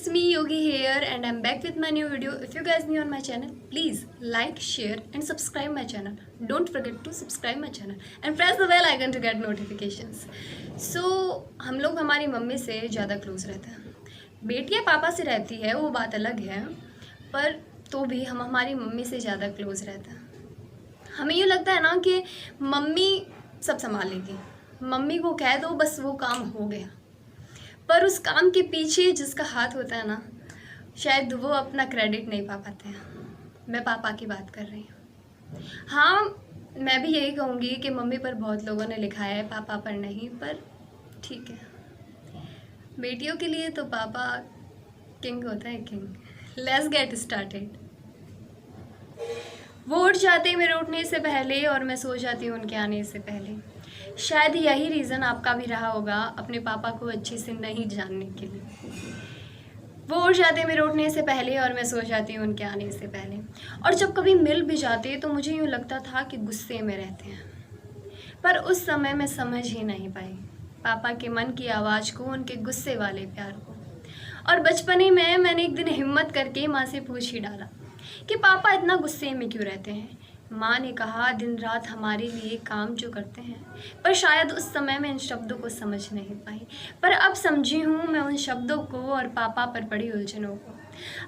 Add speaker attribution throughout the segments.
Speaker 1: it's me Yogi here and I'm back with my new video. If you guys new on my channel, please like, share and subscribe my channel. Don't forget to subscribe my channel and press the bell icon to get notifications. So हम लोग हमारी mummy से ज़्यादा close रहते हैं। बेटियाँ पापा से रहती है वो बात अलग है, पर तो भी हम हमारी मम्मी से ज़्यादा क्लोज रहते हैं। हमें यूँ लगता है ना कि मम्मी सब संभाल लेगी, मम्मी को कह दो बस वो काम हो गया। पर उस काम के पीछे जिसका हाथ होता है ना, शायद वो अपना क्रेडिट नहीं पा पाते हैं। मैं पापा की बात कर रही हूँ। हाँ, मैं भी यही कहूँगी कि मम्मी पर बहुत लोगों ने लिखा है, पापा पर नहीं, पर ठीक है, बेटियों के लिए तो पापा किंग होता है, किंग। Let's get started. वो उठ जाते हैं मेरे उठने से पहले और मैं सो जाती हूँ उनके आने से पहले। शायद यही रीज़न आपका भी रहा होगा अपने पापा को अच्छे से नहीं जानने के लिए। वो उठ जाते हैं मेरे उठने से पहले और मैं सो जाती हूँ उनके आने से पहले। और जब कभी मिल भी जाते तो मुझे यूँ लगता था कि गुस्से में रहते हैं, पर उस समय मैं समझ ही नहीं पाई पापा के मन की आवाज़ को, उनके गुस्से वाले प्यार को। और बचपने में मैंने एक दिन हिम्मत करके माँ से पूछ ही डाला कि पापा इतना गुस्से में क्यों रहते हैं। माँ ने कहा, दिन रात हमारे लिए काम जो करते हैं। पर शायद उस समय मैं इन शब्दों को समझ नहीं पाई, पर अब समझी हूँ मैं उन शब्दों को और पापा पर पड़ी उलझनों को।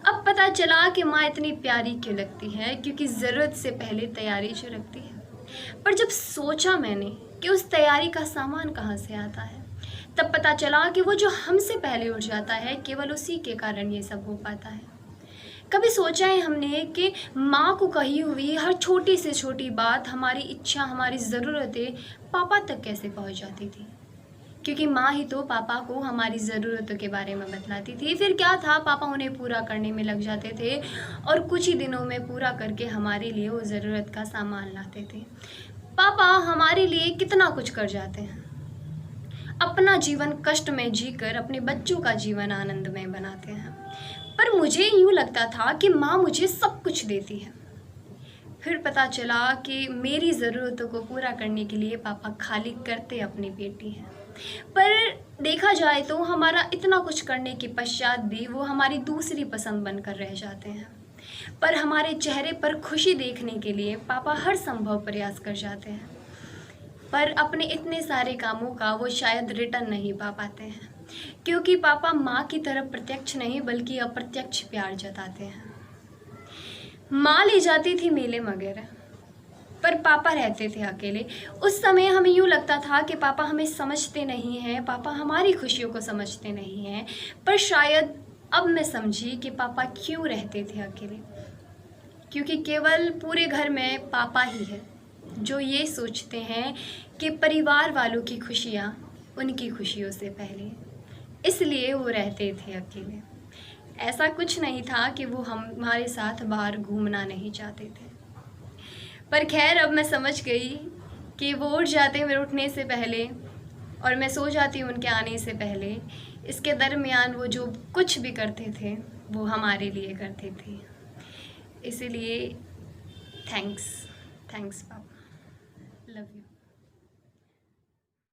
Speaker 1: अब पता चला कि माँ इतनी प्यारी क्यों लगती है, क्योंकि ज़रूरत से पहले तैयारी जो रखती है। पर जब सोचा मैंने कि उस तैयारी का सामान कहाँ से आता है, तब पता चला कि वो जो हमसे पहले उठ जाता है, केवल उसी के कारण ये सब हो पाता है। कभी सोचा है हमने कि माँ को कही हुई हर छोटी से छोटी बात, हमारी इच्छा, हमारी ज़रूरतें पापा तक कैसे पहुँच जाती थी? क्योंकि माँ ही तो पापा को हमारी ज़रूरतों के बारे में बतलाती थी। फिर क्या था, पापा उन्हें पूरा करने में लग जाते थे और कुछ ही दिनों में पूरा करके हमारे लिए वो ज़रूरत का सामान लाते थे। पापा हमारे लिए कितना कुछ कर जाते हैं, अपना जीवन कष्ट में जीकर अपने बच्चों का जीवन आनंदमय बनाते हैं। पर मुझे यूँ लगता था कि माँ मुझे सब कुछ देती है। फिर पता चला कि मेरी ज़रूरतों को पूरा करने के लिए पापा खाली करते अपनी बेटी हैं। पर देखा जाए तो हमारा इतना कुछ करने के पश्चात भी वो हमारी दूसरी पसंद बनकर रह जाते हैं। पर हमारे चेहरे पर खुशी देखने के लिए पापा हर संभव प्रयास कर जाते हैं, पर अपने इतने सारे कामों का वो शायद रिटर्न नहीं पा पाते हैं, क्योंकि पापा माँ की तरफ प्रत्यक्ष नहीं बल्कि अप्रत्यक्ष प्यार जताते हैं। माँ ले जाती थी मेले वगैरह, पर पापा रहते थे अकेले। उस समय हमें यूँ लगता था कि पापा हमें समझते नहीं हैं, पापा हमारी खुशियों को समझते नहीं हैं। पर शायद अब मैं समझी कि पापा क्यों रहते थे अकेले, क्योंकि केवल पूरे घर में पापा ही है जो ये सोचते हैं कि परिवार वालों की खुशियाँ उनकी खुशियों से पहले, इसलिए वो रहते थे अकेले। ऐसा कुछ नहीं था कि वो हमारे साथ बाहर घूमना नहीं चाहते थे। पर खैर, अब मैं समझ गई कि वो उठ जाते मेरे उठने से पहले और मैं सो जाती हूँ उनके आने से पहले। इसके दरमियान वो जो कुछ भी करते थे वो हमारे लिए करते थे। इसीलिए थैंक्स पापा।